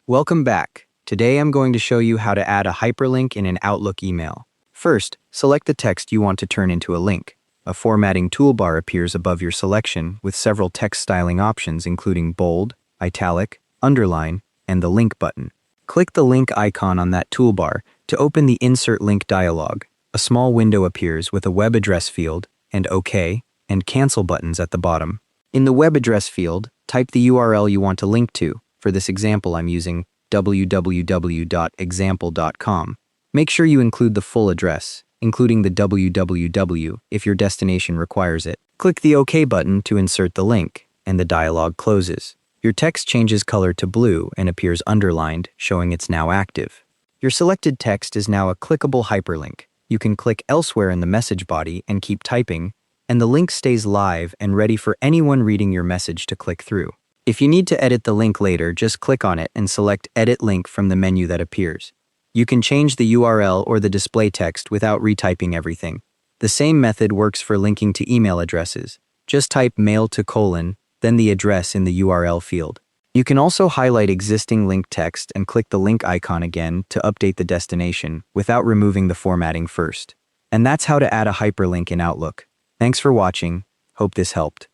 Welcome back. Today I'm going to show you how to add a hyperlink in an Outlook email. First, select the text you want to turn into a link. A formatting toolbar appears above your selection with several text styling options including bold, italic, underline, and the link button. Click the link icon on that toolbar to open the Insert Link dialog. A small window appears with a web address field and OK and Cancel buttons at the bottom. In the web address field, type the URL you want to link to. For this example, I'm using www.example.com. Make sure you include the full address, including the www if your destination requires it. Click the OK button to insert the link, and the dialog closes. Your text changes color to blue and appears underlined, showing it's now active. Your selected text is now a clickable hyperlink. You can click elsewhere in the message body and keep typing, and the link stays live and ready for anyone reading your message to click through. If you need to edit the link later, just click on it and select Edit Link from the menu that appears. You can change the URL or the display text without retyping everything. The same method works for linking to email addresses. Just type mail to : then the address in the URL field. You can also highlight existing link text and click the link icon again to update the destination without removing the formatting first. And that's how to add a hyperlink in Outlook. Thanks for watching. Hope this helped.